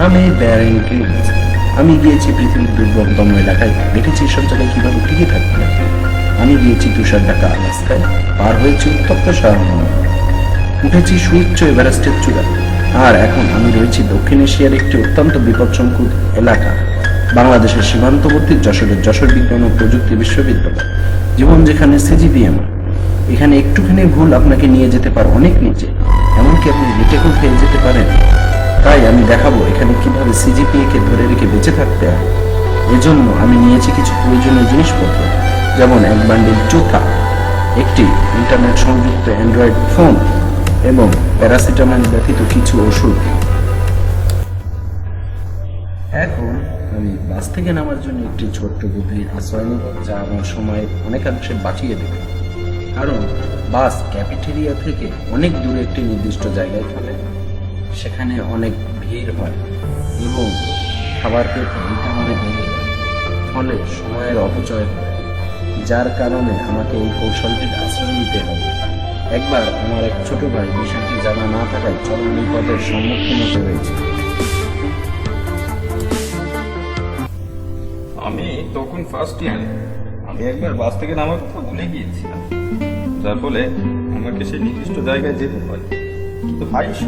আমি ব্যারেন ক্লিন্স। আমি গিয়েছি পৃথিবীর দুর্গমতম এলাকায়, দেখেছি এসব জায়গায় কিভাবে টিকে থাকতে হয়। আমি গিয়েছি তুষার ঢাকা আলাস্কায়, পার হয়েছি উত্তপ্ত সাহারা, উঠেছি সুউচ্চ এভারেস্টের চূড়া, আর এখন আমি রয়েছি দক্ষিণ এশিয়ার একটি অত্যন্ত বিপদসংকুল এলাকা, বাংলাদেশের সীমান্তবর্তী যশোরের যশোর বিজ্ঞান ও প্রযুক্তি বিশ্ববিদ্যালয়। জীবন যেখানে সিজিপিএম, এখানে একটুখানি ভুল আপনাকে নিয়ে যেতে পারে অনেক নিচে, এমনকি আপনি রিটেকও খেয়ে যেতে পারেন। তাই আমি দেখাবো এখানে কিভাবে সিজিপিএ কে ধরে রেখে বেঁচে থাকতে হয়। এজন্য আমি নিয়েছি কিছু প্রয়োজনীয় জিনিসপত্র, যেমন এক বান্ডিল জুতা, একটি ইন্টারনেট সংযুক্ত অ্যান্ড্রয়েড ফোন এবং প্যারাসিটামল ব্যতীত কিছু ওষুধ। এখন আমি বাস থেকে নামার জন্য একটি ছোট্ট গভীর আশ্রয় নেব, যা আমার সময় অনেকাংশে বাঁচিয়ে দেবে। কারণ বাস ক্যাফেটেরিয়া থেকে অনেক দূরে একটি নির্দিষ্ট জায়গায় থামে, সেখানে অনেক ভিড় হয় এবং খাবার পেতে অনেক বেড়ে যায়, ফলে সময়ের অপচয় হয়, যার কারণে আমাকে এই কৌশলটির আশ্রয় নিতে হবে। একবার আমার এক ছোট ভাই বিষয়টি জানা না থাকায় চরম বিপদের সম্মুখীন হতে হয়েছে। আমি তখন ফার্স্ট ইয়ারে আমি একবার বাস থেকে নামার কথা ভুলে গিয়েছিলাম, যার ফলে আমাকে সেই নির্দিষ্ট জায়গায় যেতে হয়। কিন্তু ভাইস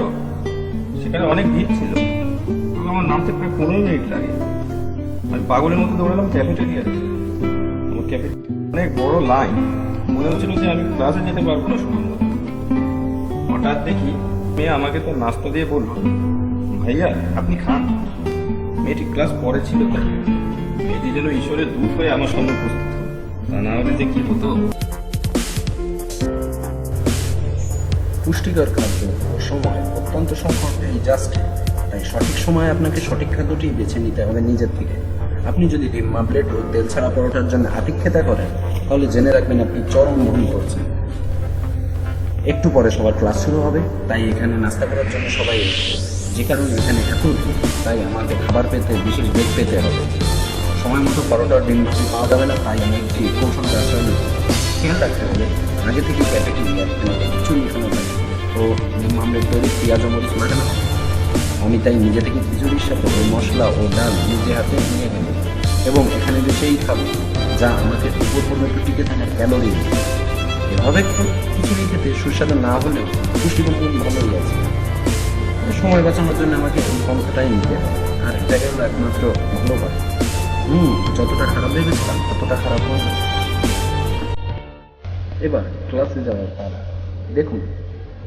সেখানে অনেক ভিড় ছিল এবং আমার নামতে প্রায় 15 মিনিট লাগে। আমি পাগলের মতো দৌড়ালাম ক্যাফেটেরিয়াতে। আমার ক্যাফে অনেক বড় লাইন, মনে হচ্ছিল যে আমি ক্লাসে যেতে পারবো না সময় মতো। হঠাৎ দেখি মেয়ে আমাকে তার নাস্তা দিয়ে বলল, ভাইয়া আপনি খান। মেয়েটি ক্লাস পরে ছিল, তাই মেয়েটি যেন ঈশ্বরের দূত হয়ে আমার সামনে উপস্থিত, তা না হলে যে কি হতো। পুষ্টিকর খাদ্য ও সময় অত্যন্ত সংকট এই জাস্টে, তাই সঠিক সময়ে আপনাকে সঠিক খাদ্যটি বেছে নিতে হবে নিজের থেকে। আপনি যদি ডিম মামলেট ও তেল ছাড়া পরোটার জন্য আতিক্ষেতা করেন, তাহলে জেনে রাখবেন আপনি চরম ভুল করছেন। একটু পরে সবার ক্লাস শুরু হবে, তাই এখানে নাস্তা করার জন্য সবাই এসেছে। যে কারণে এখানে এত ভিড়, তাই আমাকে খাবার পেতে বিশেষ বেগ পেতে হবে। সময় মতো পরোটার ডিম পাওয়া যাবে না, তাই আমি একটি কৌশল আশ্রয় নিই। খেয়াল রাখতে হবে আগে থেকে ক্যাফেটেরিয়া কিছু লিখানো থাকে ও ডিম মামলেট তৈরি পেঁয়াজ মরিচ লাগানো হয়। আমি তাই নিজে থেকে খিচুড়ির সাথে ওই মশলা ও ডাল নিজে হাতে নিয়ে গেল এবং এখানে বসেই খাবো, যা আমাকে উপর পর্যন্ত টিকে থাকার ক্যালোরি দেবে। এভাবে খিচুড়ি খেতে সুস্বাদু না হলেও পুষ্টিগুণ ভালোই আছে। সময় বাঁচানোর জন্য আমাকে এই পন্থাটাই নিতে হবে, আর এটা গেল একমাত্র ভালো কথা। যতটা খারাপ ভেবেছিলাম ততটা খারাপ হবে। এবার ক্লাসে যাওয়ার পালা। দেখুন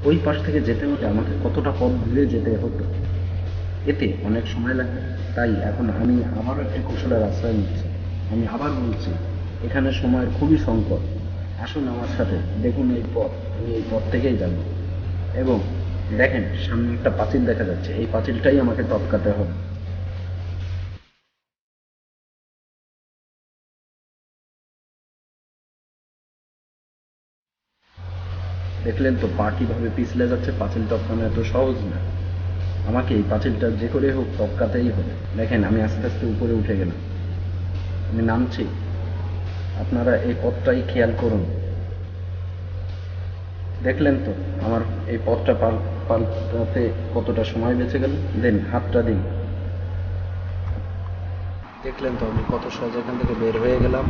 ওই পাশ থেকে যেতে হলে আমাকে কতটা পথ ঘুরে যেতে হতো, এতে অনেক সময় লাগবে। তাই এখন আমি আবারও একটি কৌশলের আশ্রয় নিচ্ছি। আমি আবার বলছি, এখানে সময়ের খুবই সংকট। আসুন আমার সাথে, দেখুন এই পথ, আমি এই পথ থেকেই যাব। এবং দেখেন সামনে একটা পাঁচিল দেখা যাচ্ছে, এই পাঁচিলটাই আমাকে টপকাতে হবে। দেখলেন তো পা কিভাবে পিছলে যাচ্ছে, পাঁচিল টপকানো এত সহজ না। আমাকে এই পাঁচিলটা যে করে হোক টপকাতেই হবে। দেখেন আমি আস্তে আস্তে উপরে উঠে গেলাম, আমি নামছি। আপনারা এই পথটাই খেয়াল করুন। দেখলেন তো আমার এই পথটা পাল্টাতে কতটা সময় বেঁচে গেল। দেন হাতটা দিন। দেখলেন তো আমি কত সহজ এখান থেকে বের হয়ে গেলাম।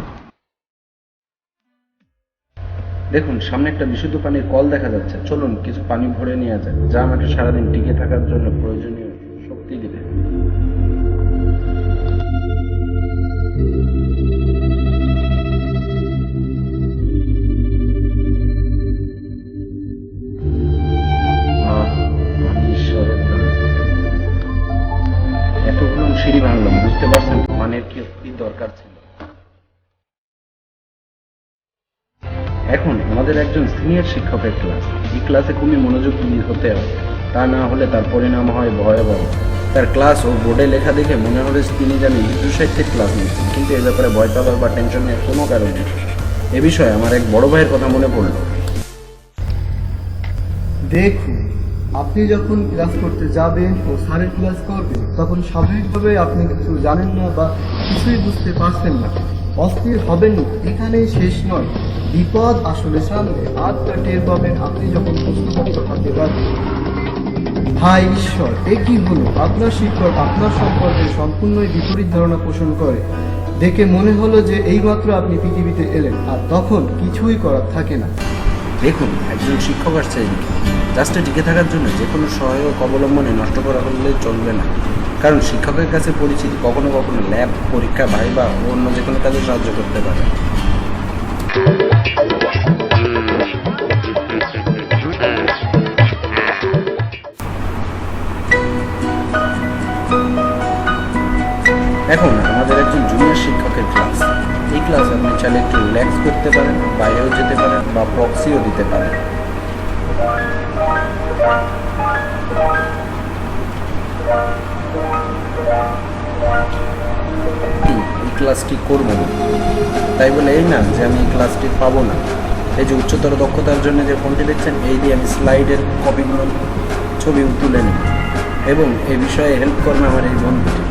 দেখুন সামনে একটা বিশুদ্ধ পানির কল দেখা যাচ্ছে, চলুন কিছু পানি ভরে নেওয়া যায়, যা আমাকে সারাদিন টিকে থাকার জন্য প্রয়োজনীয় শক্তি দিবে। এতগুলো সিঁড়ি ভাঙলাম, বুঝতে পারছেন পানির কি দরকার ছিল। এখন আমাদের একজন সিনিয়র শিক্ষকের ক্লাস। এই ক্লাসে খুবই মনোযোগ দিয়ে হতে হবে, তা না হলে তার পরিণাম হয় ভয়াবহ। তার ক্লাস ও বোর্ডে লেখা দেখে মনে হবে তিনি জানেন হিন্দু সাহিত্যের ক্লাস নিচ্ছেন, কিন্তু এ ব্যাপারে ভয় পাওয়ার বা টেনশন নেওয়ার কোনো কারণ নেই। এ বিষয়ে আমার এক বড় ভাইয়ের কথা মনে পড়ল। দেখুন, আপনি যখন ক্লাস করতে যাবেন ও স্যারের ক্লাস করবেন, তখন স্বাভাবিকভাবে আপনি কিছু জানেন না বা কিছুই বুঝতে পারছেন না। অস্থির হবেন, এখানেই শেষ নয়, বিপদ আসলে সামনে। আর তা টের পাবেন আপনি যখন প্রশ্নপত্র হাতে পাবেন। হায় ঈশ্বর, এ কি হলো? আপনার শিক্ষক আপনার সম্পর্কে সম্পূর্ণই বিপরীত ধারণা পোষণ করে। দেখে মনে হলো যে এইমাত্র আপনি পৃথিবীতে এলেন, আর তখন কিছুই করার থাকে না। দেখুন, একজন শিক্ষক আসছে জাস্টে টিকে থাকার জন্য যে কোনো সহায়ক অবলম্বনে নষ্ট করা হলে চলবে না। কারণ শিক্ষকের কাছে পরিচিতি কখনো কখনো ল্যাব, পরীক্ষা, ভাইবা ও অন্য যে কোনো কাজে সাহায্য করতে পারে। এখন আমাদের একজন জুনিয়র শিক্ষকের ক্লাস। এই ক্লাস আপনি চাইলে একটু রিল্যাক্স করতে পারেন, বাইরেও যেতে পারেন বা প্রক্সিও দিতে পারেন। এই ক্লাসটি করবো না, তাই বলে এই না যে আমি এই ক্লাসটি পাবো না। এই যে উচ্চতর দক্ষতার জন্য যে ফোনটি দেখছেন, এই দিয়ে আমি স্লাইডের কপিগুলো ছবি তুলে নিই এবং এই বিষয়ে হেল্প করবে আমার এই বন্ধুটি।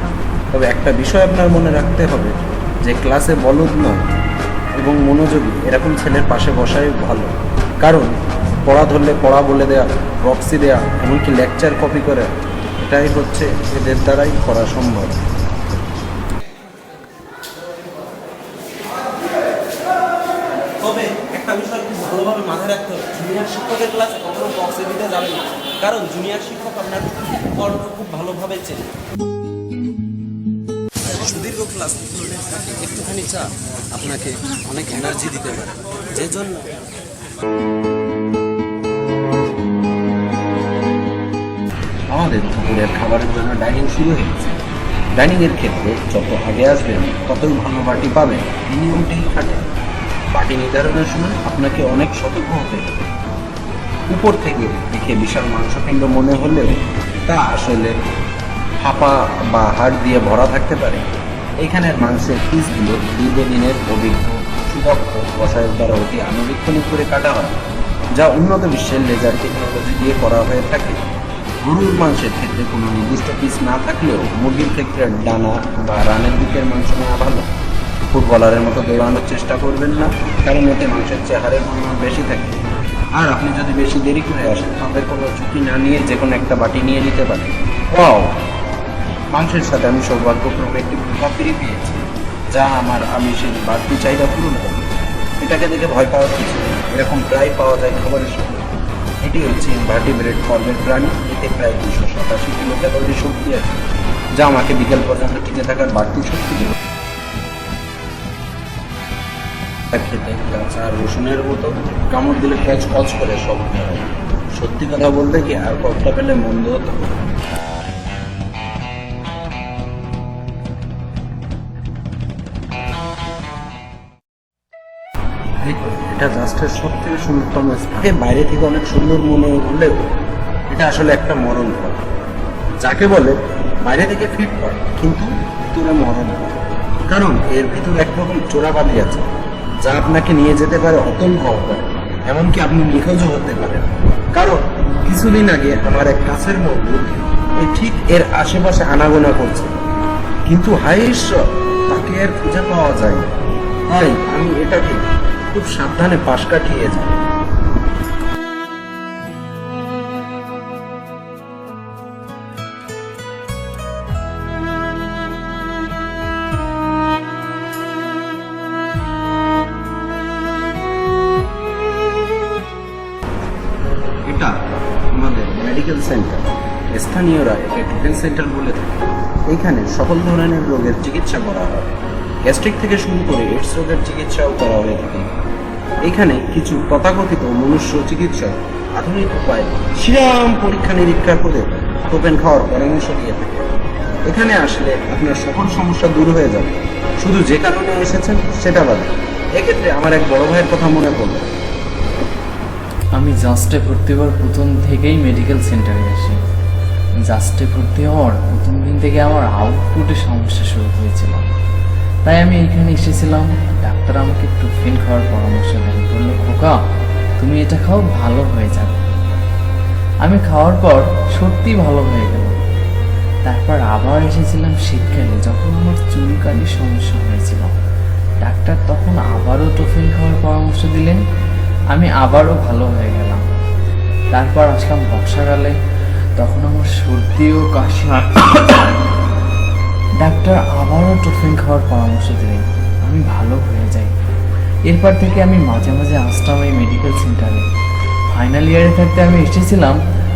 তবে একটা বিষয় আপনার মনে রাখতে হবে যে ক্লাসে বলদ নয় এবং মনোযোগী এরকম ছেলের পাশে বসাই ভালো। কারণ পড়া ধরলে পড়া বলে দেয়া, প্রক্সি দেয়া, এমনকি লেকচার কপি করে, এটাই হচ্ছে এদের দ্বারাই করা সম্ভব। তবে একটা বিষয় খুব ভালোভাবে মাথায় রাখতে হবে, জুনিয়র শিক্ষকের ক্লাসে কখনো প্রক্সি দিতে যাবেন না, কারণ জুনিয়র শিক্ষক আপনার কর্ম খুব ভালোভাবে চেনে। সুদীর্ঘ ক্লাস একটুখানি চা আপনাকে অনেক এনার্জি দিতে পারে, যে জন্য আমাদের দুপুরের খাবারের জন্য ডাইনিং শুরু হয়েছে। ডাইনিংয়ের ক্ষেত্রে যত আগে আসবেন ততই ভালো বাটি পাবেন, এই নিয়মটাই খাটে। বাটি নির্ধারণের সময় আপনাকে অনেক সতর্ক হতে হবে। উপর থেকে দেখে বিশাল মাংসপিণ্ড মনে হলেও তা আসলে হাঁপা বা হাড় দিয়ে ভরা থাকতে পারে। এইখানের মাংসের পিসগুলো দীর্ঘদিনের অভিজ্ঞ সুদক্ষ কষায়ের দ্বারা অতি আনুবীক্ষণিক করে কাটা হয়, যা উন্নত বিশ্বের লেজার টেকনোলজি দিয়ে করা হয়ে থাকে। গরুর মাংসের ক্ষেত্রে কোনো নির্দিষ্ট পিস না থাকলেও মুরগির ক্ষেত্রে ডানা বা রানের দিকের মাংস নেওয়া ভালো। ফুটবলারের মতো দৌড়ানোর চেষ্টা করবেন না, কারণ এতে মাংসের চেহারের পরিমাণ বেশি থাকে। আর আপনি যদি বেশি দেরি করে আসেন তবে কোনো ঝুঁকি না নিয়ে যে কোনো একটা বাটি নিয়ে নিতে পারেন। ওয়াও, মাংসের সাথে আমি সৌভাগ্যক্রমে একটি ফুলকা ফিরে পেয়েছি, যা আমার আমিষের বাড়তি চাহিদা পূরণ করবে। এটাকে দেখে ভয় পাওয়ার কিছু নেই, এরকম প্রায় পাওয়া যায় খাবারের সাথে। এটি হচ্ছে ইনভার্টিব্রেট পর্বের প্রাণী, এতে প্রায় 287 কিলো ক্যালোরি শক্তি আছে, যা আমাকে বিকেল পর্যন্ত টিকে থাকার বাড়তি শক্তি দেবে। খেতে কাঁচা রসুনের মতো কামড় দিলে কচ কচ করে শব্দ হয়। সত্যি কথা বলতে কি আর কতটা পেলে মন্দ হতো। এটা জাস্টের সব থেকে সুন্দরতম স্থান। বাইরে থেকে অনেক সুন্দর মনে হলেও এটা আসলে একটা মরণ পথ, যাকে বলে বাইরে থেকে ফিট পথ কিন্তু ভিতরে মরণ পথ। কারণ এর ভিতরে একরকম চোরাবালি আছে, যা আপনাকে নিয়ে যেতে পারে অতল গহ্বরে, এমনকি আপনি নিখোঁজও হতে পারেন। কারণ কিছুদিন আগে আমার এক কাছের বন্ধু ঠিক এর আশেপাশে আনাগোনা করছে, কিন্তু হায় ঈশ্বর, তাকে আর খুঁজে পাওয়া যায় না। তাই আমি এটাকে খুব সাবধানে পাশ কাটিয়ে যাই। এটা আমাদের মেডিকেল সেন্টার, স্থানীয়রা একে হেলথ সেন্টার বলে থাকে। এইখানে সকল ধরনের রোগের চিকিৎসা করা হয়, গ্যাস্ট্রিক থেকে শুরু করে এইডস রোগের চিকিৎসাও করা হয়ে থাকে। এখানে কিছু তথাকথিত মনুষ্য চিকিৎসক আধুনিক উপায়ে সিরাম পরীক্ষা নিরীক্ষা করে টোপেন খাওয়ার পরামর্শ দিয়ে থাকে। এখানে আসলে আপনার সকল সমস্যা দূর হয়ে যাবে, শুধু যে কারণে এসেছেন সেটা বাদে। এক্ষেত্রে আমার এক বড় ভাইয়ের কথা মনে পড়লো। আমি জাস্টে ভর্তি হওয়ার প্রথম থেকেই মেডিকেল সেন্টারে আসি। জাস্টে ভর্তি হওয়ার প্রথম দিন থেকে আমার আউটপুটে সমস্যা শুরু হয়েছিল, তাই আমি এখানে এসেছিলাম। ডাক্তার আমাকে টুফিন খাওয়ার পরামর্শ দেন, বললো খোকা তুমি এটা খাও, ভালো হয়ে যাবে। আমি খাওয়ার পর সত্যি ভালো হয়ে গেল। তারপর আবার এসেছিলাম শীতকালে, যখন আমার চুলকানির সমস্যা হয়েছিল। ডাক্তার তখন আবারও টুফিন খাওয়ার পরামর্শ দিলেন, আমি আবারও ভালো হয়ে গেলাম। তারপর আসলাম বর্ষাকালে, তখন আমার সর্দি ও কাশি। ডাক্তার আবারও টোফেন খাওয়ার পরামর্শ দিলেন। আমি ভালো হয়ে যাই। এরপর থেকে আমি মাঝে মাঝে আসতাম এই মেডিকেল সেন্টারে। ফাইনাল ইয়ারে থাকতে আমি এসেছিলাম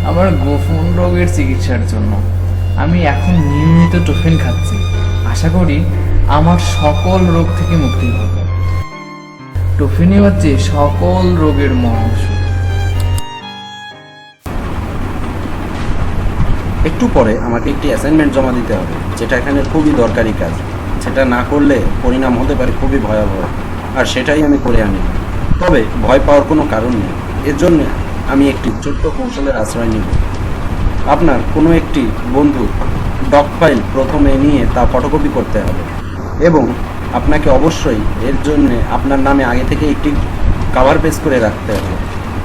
আমার গোপন রোগের চিকিৎসার জন্য। আমি এখন নিয়মিত টোফেন খাচ্ছি। আশা করি আমার সকল রোগ থেকে মুক্তি হবে। টোফেনই হচ্ছে সকল রোগের মহাওষুধ। একটু পরে আমাকে একটি অ্যাসাইনমেন্ট জমা দিতে হবে, যেটা এখানে খুবই দরকারি কাজ। সেটা না করলে পরিণাম হতে পারে খুবই ভয়াবহ, আর সেটাই আমি করে আনি। তবে ভয় পাওয়ার কোনো কারণ নেই। এর জন্য আমি একটি ছোট্ট কৌশলের আশ্রয় নিব। আপনার কোনো একটি বন্ধু ডক ফাইল প্রথমে নিয়ে তা ফটোকপি করতে হবে, এবং আপনাকে অবশ্যই এর জন্যে আপনার নামে আগে থেকে একটি কভার পেজ করে রাখতে হবে,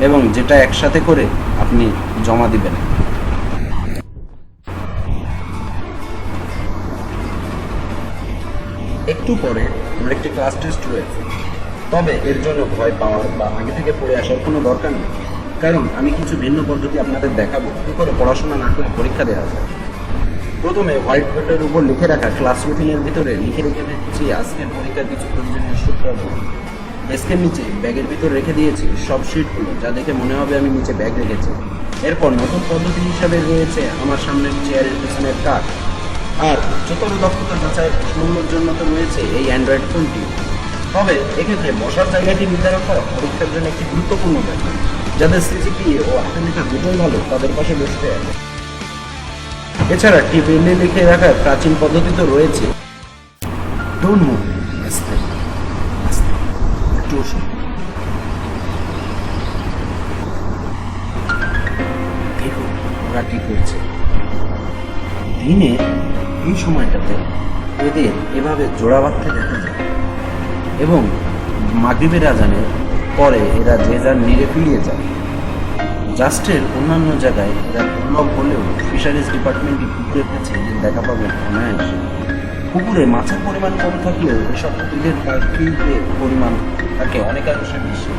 এবং যেটা একসাথে করে আপনি জমা দিবেন। একটু পরে আমার একটি ক্লাস টেস্ট রয়েছে, তবে এর জন্য ভয় পাওয়ার বা আগে থেকে পড়ে আসার কোনো দরকার নেই, কারণ আমি কিছু ভিন্ন পদ্ধতি আপনাদের দেখাবো কী করে পড়াশোনা না করে পরীক্ষা দেওয়া যায়। প্রথমে হোয়াইট বোর্ডের উপর লিখে রাখা ক্লাস রুটিনের ভিতরে লিখে রেখে দিচ্ছি আজকের পরীক্ষার কিছু প্রয়োজনীয় সূত্রাবলী। ডেস্কের নিচে ব্যাগের ভিতর রেখে দিয়েছি সব শিটগুলো, যা দেখে মনে হবে আমি নিচে ব্যাগ রেখেছি। এরপর নতুন পদ্ধতি হিসাবে রয়েছে আমার সামনের চেয়ারের পিছনের কাঠ, আর উচ্চতর দক্ষতা যাচাই মূল্যের জন্য তো রয়েছে এই অ্যান্ড্রয়েড ফোনটি। তবে এক্ষেত্রে বসার জায়গাটি নির্ধারণ করা পরীক্ষার জন্য একটি গুরুত্বপূর্ণ ব্যাপার। যাদের সিজিপিএ ও হাতের লেখা দুটোই ভালো তাদের পাশে বসতে হবে। এছাড়া টিপেলে লিখে রাখার প্রাচীন পদ্ধতি তো রয়েছে। ডোন্ট মুভ, আস্তে আস্তে, একটু বসুন। দেখুন ওরা কি করছে। দিনে এই সময়টাতে এদের এভাবে জোড়া বাঁধতে দেখা যায়, এবং মাগরিবের আজানের পরে এরা যে যার নিরে ফিরিয়ে যায়। জাস্টের অন্যান্য জায়গায় এরা দুর্লভ হলেও ফিশারিজ ডিপার্টমেন্টে পুকুরের কাছে এদের দেখা পাবেন অনায়াসে। পুকুরে মাছের পরিমাণ কম থাকলেও এসব পুকুরের পাখিদের পরিমাণ থাকে অনেকাংশে বেশি।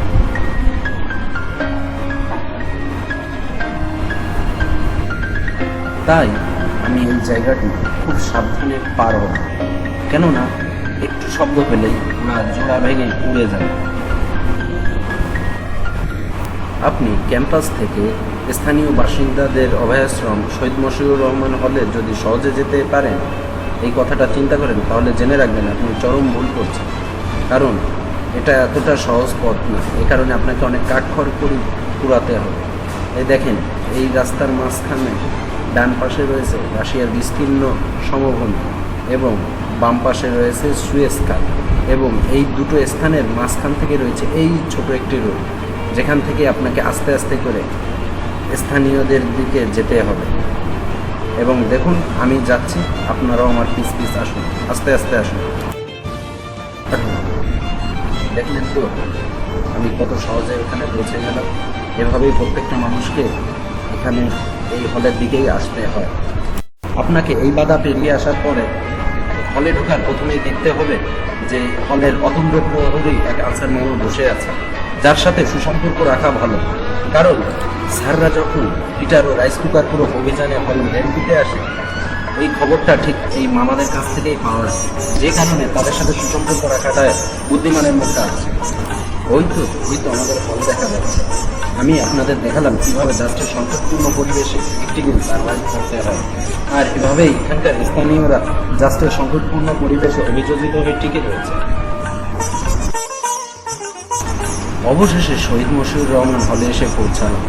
তাই আমি এই জায়গাটি খুব সাবধানে পার হব, কেননা একটু শব্দ পেলেই না জোড়া ভেঙে উড়ে যাবে। আপনি ক্যাম্পাস থেকে স্থানীয় বাসিন্দাদের অভয়াশ্রম শহীদ মশিউর রহমান হলে যদি সহজে যেতে পারেন, এই কথাটা চিন্তা করেন, তাহলে জেনে রাখবেন আপনি চরম ভুল করছেন, কারণ এটা এতটা সহজ পথ না। এই কারণে আপনাকে অনেক কাঠখড় পুরাতে হবে। এই দেখেন, এই রাস্তার মাঝখানে ডান পাশে রয়েছে রাশিয়ার বিস্তীর্ণ সমভূমি, এবং বাম পাশে রয়েছে সুয়েজ খাল, এবং এই দুটো স্থানের মাঝখান থেকে রয়েছে এই ছোট একটি রোড, যেখান থেকে আপনাকে আস্তে আস্তে করে স্থানীয়দের দিকে যেতে হবে। এবং দেখুন আমি যাচ্ছি, আপনারাও আমার পিস পিস আসুন, আস্তে আস্তে আসুন। দেখলেন তো আমি কত সহজে এখানে পৌঁছে গেলাম। এভাবেই প্রত্যেকটা মানুষকে এখানে এই হলের দিকেই আসতে হয়। আপনাকে এই বাধা পেরিয়ে আসার পরে হলে ঢোকার প্রথমেই দেখতে হবে যে হলের অতন্দ্র প্রহরী এক আনসার মামা বসে আছে, যার সাথে সুসম্পর্ক রাখা ভালো, কারণ স্যাররা যখন পিটার ও রাইস কুকার পুরো অভিযানে হল রেড দিতে আসে, এই খবরটা ঠিক এই মামাদের কাছ থেকেই পাওয়া যায়, যে কারণে তাদের সাথে সুসম্পর্ক রাখাটা বুদ্ধিমানের মধ্যে আছে। ওই তো আমাদের হল দেখা যাচ্ছে। আমি আপনাদের দেখালাম কীভাবে জাস্টের সংকটপূর্ণ পরিবেশে একটি দিন সার্ভাইভ করতে হয়, আর এভাবেই এখানকার স্থানীয়রা জাস্টের সংকটপূর্ণ পরিবেশে অভিযোজিত হয়ে টিকে রয়েছে। অবশেষে শহীদ মশিউর রহমান হলে এসে পৌঁছালাম।